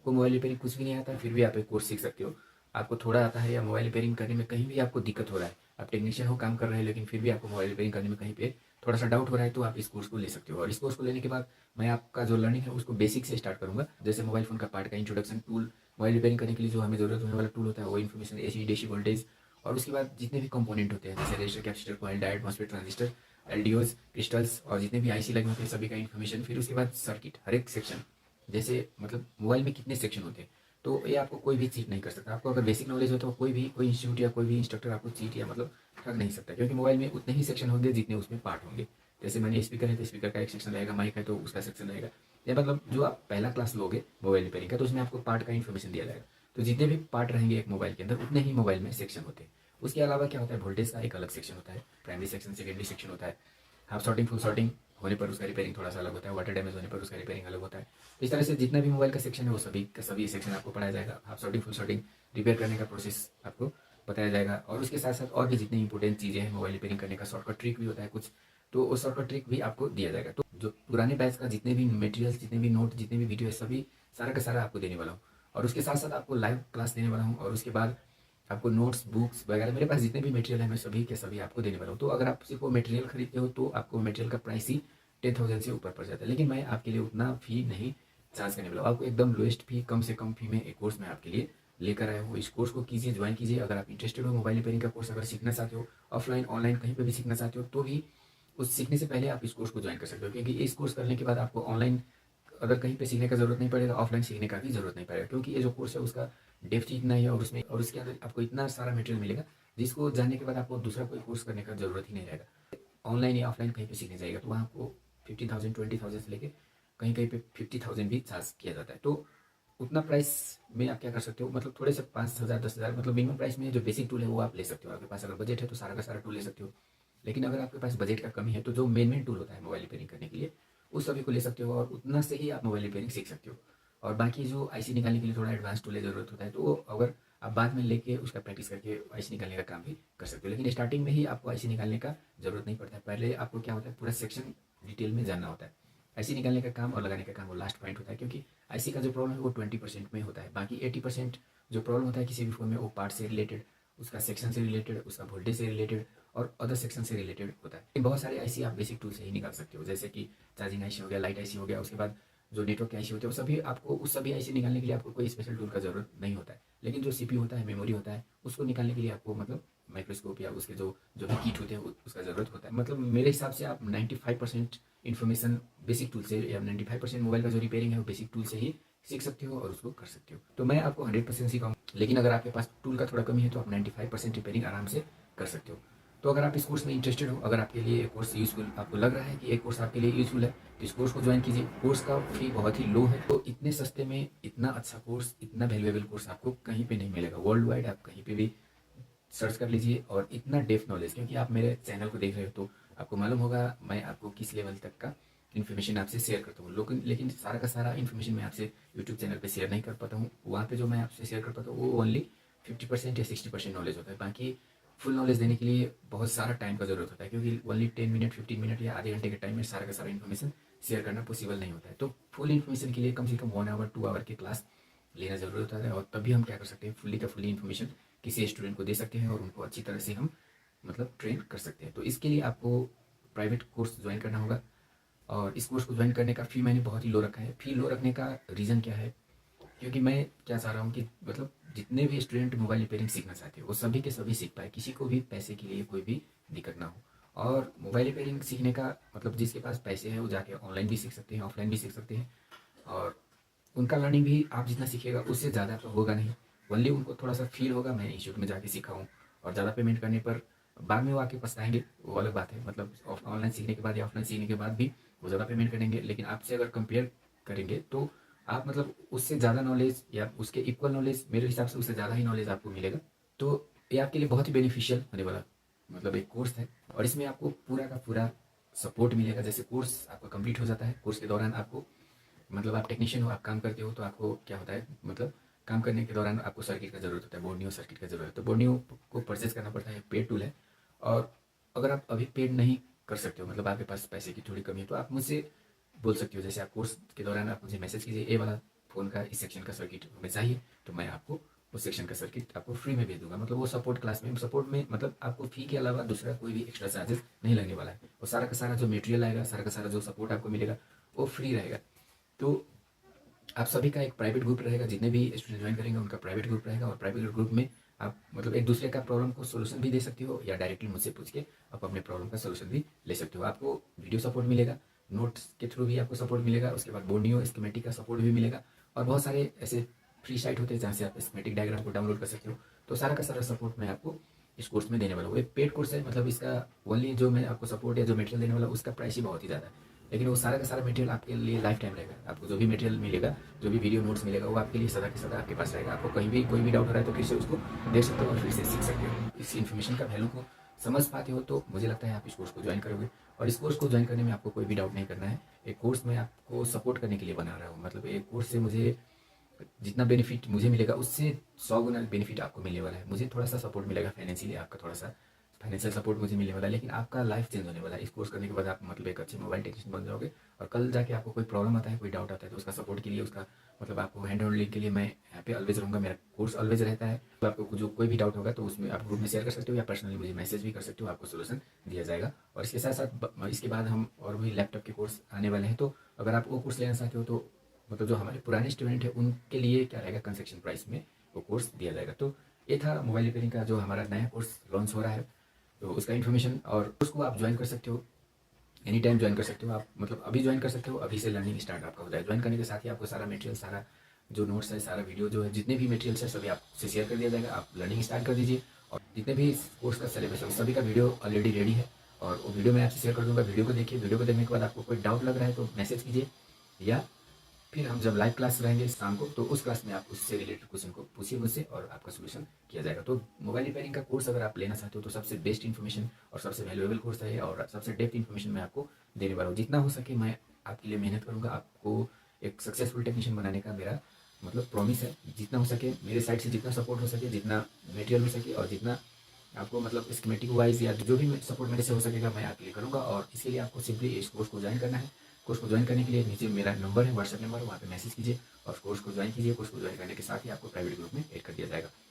आपको mobile repairing कुछ भी नहीं आता है फिर भी आप एक कोर्स सीख सकते हो। आपको थोड़ा आता है या मोबाइल रिपेयरिंग करने में कहीं भी आपको दिक्कत हो रहा है, आप टेक्नीशियन हो, काम कर रहे हैं, लेकिन फिर भी आपको मोबाइल रिपेयरिंग करने में कहीं पे थोड़ा सा डाउट हो रहा है, तो आप इस कोर्स को ले सकते हो। और इस कोर्स को लेने के बाद मैं आपका जो लर्निंग है उसको बेसिक से स्टार्ट करूँगा। जैसे मोबाइल फ़ोन का पार्ट का इंट्रोडक्शन, टूल, मोबाइल रिपेयरिंग करने के लिए जो हमें ज़रूरत होने वाला टूल होता है वो इन्फॉर्मेशन, एसी डीसी वोल्टेज, और उसके बाद जितने भी कंपोनेंट होते हैं जैसे resistor, capacitor, coil, diode, MOSFET, transistor, LDOs, crystals, और जितने भी आईसी लगे होते हैं सभी का इन्फॉर्मेशन। फिर उसके बाद सर्किट, हर एक सेक्शन, जैसे मतलब मोबाइल में कितने सेक्शन होते हैं, तो ये आपको कोई भी चीट नहीं कर सकता। आपको अगर बेसिक नॉलेज हो तो कोई इंस्टीट्यूट या कोई भी इंस्ट्रक्टर आपको चीट या मतलब ठग नहीं सकता, क्योंकि मोबाइल में उतने ही सेक्शन होंगे जितने उसमें पार्ट होंगे। जैसे मैंने स्पीकर है तो स्पीकर का एक सेक्शन रहेगा, माइक है तो उसका सेक्शन रहेगा, या मतलब जो आप पहला क्लास लोगे मोबाइल रिपेयरिंग का तो उसमें आपको पार्ट का इन्फॉर्मेशन दिया जाएगा। तो जितने भी पार्ट रहेंगे एक मोबाइल के अंदर उतने ही मोबाइल में सेक्शन होते हैं। उसके अलावा क्या होता है, वोल्टेज का एक अलग सेक्शन होता है, प्राइमरी सेक्शन, सेकेंडरी सेक्शन होता है। हाफ शॉर्टिंग, फुल शॉर्टिंग होने पर उसका रिपेयरिंग थोड़ा सा अलग होता है, वाटर डैमेज होने पर उसका रिपेयरिंग अलग होता है। इस तरह से जितना भी मोबाइल का सेक्शन है वो सभी का सभी सेक्शन आपको पढ़ाया जाएगा। Half shorting, full shorting, repair करने का प्रोसेस आपको बताया जाएगा। और उसके साथ साथ और भी जितनी इंपॉर्टेंट चीज़ें हैं मोबाइल रिपेयरिंग करने का, शॉर्टकट ट्रिक भी होता है कुछ, तो वो शॉर्टकट ट्रिक भी आपको दिया जाएगा। तो जो पुराने बैच का जितने भी मटेरियल्स, जितने भी नोट, जितने भी वीडियो है, सभी सारा का सारा आपको देने वाला हूँ। और उसके साथ साथ आपको लाइव क्लास देने वाला हूँ। और उसके बाद आपको नोट्स, बुक्स वगैरह, मेरे पास जितने भी मटेरियल है मैं सभी के सभी आपको देने वाला हूँ। तो अगर आप सिर्फ वो मटेरियल खरीदते हो तो आपको मटेरियल का प्राइस ही 10,000 से ऊपर पड़ जाता है, लेकिन मैं आपके लिए उतना फी नहीं चार्ज करने वाला हूँ। आपको एकदम लोएस्ट फी, कम से कम फी में एक कोर्स मैं आपके लिए लेकर आया हूँ। इस कोर्स को कीजिए, ज्वाइन कीजिए। अगर आप इंटरेस्टेड हो मोबाइल रिपेयरिंग का कोर्स अगर सीखना चाहते हो, ऑफलाइन ऑनलाइन कहीं पर भी सीखना चाहते हो, तो भी उस सीखने से पहले आप इस कोर्स को ज्वाइन कर सकते हो, क्योंकि इस कोर्स करने के बाद आपको ऑनलाइन अगर कहीं पे सीखने का जरूरत नहीं पड़ेगा, ऑफलाइन सीखने का भी जरूरत नहीं पड़ेगा, क्योंकि ये जो कोर्स है उसका डेप्थ ही इतना ही है, और उसमें और उसके अंदर आपको इतना सारा मटेरियल मिलेगा जिसको जानने के बाद आपको दूसरा कोई कोर्स करने का जरूरत ही नहीं रहेगा। ऑनलाइन या ऑफलाइन कहीं पे सीखने जाएगा तो वहाँ आपको 15,000, 20,000 से लेके कहीं कहीं पे 50,000 भी चार्ज किया जाता है। तो उतना प्राइस में आप क्या कर सकते हो, मतलब थोड़े से 5,000, 10,000, मतलब मिनिमम प्राइस में जो बेसिक टूल है वो आप ले सकते हो। आपके पास अगर बजट है तो सारा का सारा टूल ले सकते हो। लेकिन अगर आपके पास बजट का कमी है तो जो मेन टूल होता है मोबाइल रिपेयरिंग करने के लिए उस सभी को ले सकते हो, और उतना से ही आप मोबाइल रिपेयरिंग सीख सकते हो। और बाकी जो आईसी निकालने के लिए थोड़ा एडवांस टूल की ज़रूरत होता है, तो वो अगर आप बाद में लेके उसका प्रैक्टिस करके आईसी निकालने का काम भी कर सकते हो। लेकिन स्टार्टिंग में ही आपको आईसी निकालने का जरूरत नहीं पड़ता है। पहले आपको क्या होता है, पूरा सेक्शन डिटेल में जानना होता है। आईसी निकालने का काम और लगाने का काम वो लास्ट पॉइंट होता है, क्योंकि आईसी का जो प्रॉब्लम है वो 20% में होता है। बाकी 80% जो प्रॉब्लम होता है किसी भी फोन में वो पार्ट से रिलेटेड, उसका सेक्शन से रिलेटेड, उसका वोल्टेज से रिलेटेड और अदर सेक्शन से रिलेटेड होता है। बहुत सारे आईसी आप बेसिक टूल से ही निकाल सकते हो, जैसे कि चार्जिंग आईसी हो गया, लाइट आईसी हो गया, उसके बाद जो नेटवर्क के आईसी होते हैं वो सभी आपको, उस सभी आईसी निकालने के लिए आपको कोई स्पेशल टूल का जरूरत नहीं होता है। लेकिन जो सीपीयू होता है, मेमोरी होता है, उसको निकालने के लिए आपको मतलब माइक्रोस्कोप या उसके जो जो भी किट होते हैं उसका ज़रूरत होता है। मतलब मेरे हिसाब से आप 95% इन्फॉर्मेशन बेसिक टूल से, या 95% मोबाइल का जो रिपेयरिंग है वो बेसिक टूल से ही सीख सकते हो और उसको कर सकते हो। तो मैं आपको 100% सिखाऊँ, लेकिन अगर आपके पास टूल का थोड़ा कमी है तो आप 95% रिपेयरिंग आराम से कर सकते हो। तो अगर आप इस कोर्स में इंटरेस्टेड हो, अगर आपके लिए ये कोर्स यूज़फुल, आपको लग रहा है कि ये कोर्स आपके लिए यूज़फुल है, तो इस कोर्स को ज्वाइन कीजिए। कोर्स का फी बहुत ही लो है, तो इतने सस्ते में इतना अच्छा कोर्स, इतना वैल्यूएबल कोर्स आपको कहीं पे नहीं मिलेगा। वर्ल्ड वाइड आप कहीं पे भी सर्च कर लीजिए। और इतना डेप्थ नॉलेज, क्योंकि आप मेरे चैनल को देख रहे हो तो आपको मालूम होगा मैं आपको किस लेवल तक का इन्फॉर्मेशन आपसे शेयर करता हूँ। लेकिन सारा का सारा इन्फॉर्मेशन मैं आपसे यूट्यूब चैनल पे शेयर नहीं कर पाता हूँ। वहाँ पे जो मैं आपसे शेयर कर पाता हूँ वो ओनली 50% या 60% नॉलेज होता है। बाकी फुल नॉलेज देने के लिए बहुत सारा टाइम का ज़रूरत होता है, क्योंकि ओनली 10 मिनट, 15 मिनट या आधे घंटे के टाइम में सारा का सारा इन्फॉर्मेशन शेयर करना पॉसिबल नहीं होता है। तो फुल इन्फॉर्मेशन के लिए कम से कम 1 आवर 2 आवर की क्लास लेना ज़रूरत होता है, और तभी हम क्या कर सकते हैं, फुल्ली का फुल्ली इन्फॉर्मेशन किसी स्टूडेंट को दे सकते हैं और उनको अच्छी तरह से हम मतलब ट्रेन कर सकते हैं। तो इसके लिए आपको प्राइवेट कोर्स ज्वाइन करना होगा। और इस कोर्स को ज्वाइन करने का फ़ी मैंने बहुत ही लो रखा है। फ़ी लो रखने का रीज़न क्या है, क्योंकि मैं क्या चाह रहा हूँ कि मतलब जितने भी स्टूडेंट मोबाइल रिपेयरिंग सीखना चाहते हैं वो सभी के सभी सीख पाए, किसी को भी पैसे के लिए कोई भी दिक्कत ना हो। और मोबाइल रिपेयरिंग सीखने का मतलब जिसके पास पैसे हैं वो जाके ऑनलाइन भी सीख सकते हैं, ऑफलाइन भी सीख सकते हैं। और उनका लर्निंग भी आप जितना सीखिएगा उससे ज़्यादा तो होगा नहीं। ओनली उनको थोड़ा सा फील होगा मैं इंस्टीट्यूट में जाके सीखा हूँ, और ज़्यादा पेमेंट करने पर बाद में वो आके पछताएंगे, वो अलग बात है। मतलब ऑनलाइन सीखने के बाद या ऑफलाइन सीखने के बाद भी वो ज़्यादा पेमेंट करेंगे, लेकिन आपसे अगर कंपेयर करेंगे तो आप मतलब उससे ज़्यादा नॉलेज या उसके इक्वल नॉलेज, मेरे हिसाब से उससे ज़्यादा ही नॉलेज आपको मिलेगा। तो ये आपके लिए बहुत ही बेनिफिशियल होने वाला मतलब एक कोर्स है, और इसमें आपको पूरा का पूरा सपोर्ट मिलेगा। जैसे कोर्स आपका कंप्लीट हो जाता है, कोर्स के दौरान आपको मतलब आप टेक्नीशियन हो, आप काम करते हो, तो आपको क्या होता है, मतलब काम करने के दौरान आपको सर्किट का ज़रूरत होता है, बोर्नियो सर्किट का ज़रूरत है। तो बोर्नियो को परचेज करना पड़ता है, पेड टूल है। और अगर आप अभी पेड नहीं कर सकते हो, मतलब आपके पास पैसे की थोड़ी कमी है, तो आप मुझसे बोल सकते हो। जैसे आप कोर्स के दौरान आप मुझे मैसेज कीजिए, ये वाला फ़ोन का इस सेक्शन का सर्किट हमें चाहिए, तो मैं आपको उस सेक्शन का सर्किट आपको फ्री में भेज दूँगा। मतलब वो सपोर्ट क्लास में, सपोर्ट में मतलब आपको फ़ी के अलावा दूसरा कोई भी एक्स्ट्रा चार्जेस नहीं लगने वाला है। वो सारा का सारा जो मटेरियल आएगा, सारा का सारा जो सपोर्ट आपको मिलेगा, वो फ्री रहेगा। तो आप सभी का एक प्राइवेट ग्रुप रहेगा, जितने भी स्टूडेंट ज्वाइन करेंगे उनका प्राइवेट ग्रुप रहेगा, और प्राइवेट ग्रुप में आप मतलब एक दूसरे का प्रॉब्लम को सोल्यूशन भी दे सकते हो, या डायरेक्टली मुझसे पूछ के आप अपने प्रॉब्लम का सोल्यूशन भी ले सकते हो। आपको वीडियो सपोर्ट मिलेगा, नोट्स के थ्रू भी आपको सपोर्ट मिलेगा, उसके बाद बोर्डियो स्कीमेटिक का सपोर्ट भी मिलेगा, और बहुत सारे ऐसे फ्री साइट होते हैं जहाँ से आप स्कीमेटिक डायग्राम को डाउनलोड कर सकते हो। तो सारा का सारा सपोर्ट मैं आपको इस कोर्स में देने वाला हूँ। एक पेड कोर्स है, मतलब इसका ओनली जो मैं आपको सपोर्ट या जो मटेरियल देने वाला हूँ उसका प्राइस ही बहुत ही ज़्यादा है, लेकिन वो सारा का सारा मटेरियल आपके लिए लाइफ टाइम रहेगा। आपको जो भी मटेरियल मिलेगा, जो भी वीडियो नोट्स मिलेगा, वो आपके लिए सदा के सदा आपके पास रहेगा। आपको कहीं भी कोई भी डाउट हो रहा है तो फिर से उसको देख सकते हो और फिर से सीख सकते हो। इस इन्फॉर्मेशन का वैल्यू को समझ पाते हो तो मुझे लगता है आप इस कोर्स को ज्वाइन करोगे। और इस कोर्स को ज्वाइन करने में आपको कोई भी डाउट नहीं करना है। एक कोर्स मैं आपको सपोर्ट करने के लिए बना रहा हूँ, मतलब एक कोर्स से मुझे जितना बेनिफिट मुझे मिलेगा उससे 100 गुना बेनिफिट आपको मिलने वाला है। मुझे थोड़ा सा सपोर्ट मिलेगा फाइनेंशियली, आपका थोड़ा सा फाइनेंशियल सपोर्ट मुझे मिलने वाला है, लेकिन आपका लाइफ चेंज होने वाला है। इस कोर्स करने के बाद आप मतलब एक अच्छे मोबाइल टेक्नीशियन बन जाओगे, और कल जाके आपको कोई प्रॉब्लम आता है, कोई डाउट आता है, तो उसका सपोर्ट के लिए, उसका मतलब आपको हैंड होल्डिंग के लिए मैं यहाँ पे ऑलवेज रहूँगा। मेरा कोर्स ऑलवेज रहता है। तो आपको जो कोई भी डाउट होगा तो उसमें आप ग्रुप में शेयर कर सकते हो, या पर्सनली मुझे मैसेज भी कर सकते हो, आपको सोल्यूशन दिया जाएगा। और इसके साथ साथ इसके बाद हम और भी लैपटॉप के कोर्स आने वाले हैं, तो अगर आप वो कोर्स लेना चाहते हो तो मतलब जो हमारे पुराने स्टूडेंट हैं उनके लिए क्या रहेगा, कंसेक्शन प्राइस में वो कोर्स दिया जाएगा। तो ये था मोबाइल रिपेयरिंग का जो हमारा नया कोर्स लॉन्च हो रहा है, तो उसका इन्फॉर्मेशन। और उसको आप ज्वाइन कर सकते हो, एनी टाइम ज्वाइन कर सकते हो आप, मतलब अभी ज्वाइन कर सकते हो, अभी से लर्निंग स्टार्ट आपका हो जाए। ज्वाइन करने के साथ ही आपको सारा मटेरियल, सारा जो नोट्स है, सारा वीडियो जो है, जितने भी मटेरियल्स है सभी आपसे शेयर कर दिया जाएगा। आप लर्निंग स्टार्ट कर दीजिए, और जितने भी कोर्स का सिलेबस है सभी का वीडियो ऑलरेडी रेडी है, और वो वीडियो मैं आपसे शेयर कर दूँगा। वीडियो को देखिए, वीडियो को देखने के बाद आपको कोई डाउट लग रहा है तो मैसेज कीजिए, या फिर हम जब लाइव क्लास रहेंगे शाम को तो उस क्लास में आप उससे रिलेटेड क्वेश्चन को पूछिए मुझसे, और आपका सोल्यूशन किया जाएगा। तो मोबाइल रिपेयरिंग का कोर्स अगर आप लेना चाहते हो तो सबसे बेस्ट इन्फॉर्मेशन और सबसे वैल्यूएबल कोर्स है, और सबसे डेप्थ इन्फॉर्मेशन मैं आपको देने वाला हूँ। जितना हो सके मैं आपके लिए मेहनत करूँगा, आपको एक सक्सेसफुल टेक्नीशियन बनाने का मेरा मतलब प्रॉमिस है। जितना हो सके मेरे साइड से, जितना सपोर्ट हो सके, जितना मटेरियल हो सके, और जितना आपको मतलब स्कीमेटिक वाइज या जो भी सपोर्ट मेरे से हो सकेगा मैं आपके लिए करूँगा। और इसके लिए आपको सिंपली इस कोर्स को ज्वाइन करना है। कोर्स को ज्वाइन करने के लिए नीचे मेरा नंबर है, व्हाट्सएप नंबर, वहाँ पे मैसेज कीजिए और कोर्स को ज्वाइन कीजिए। कोर्स को ज्वाइन करने के साथ ही आपको प्राइवेट ग्रुप में ऐड कर दिया जाएगा।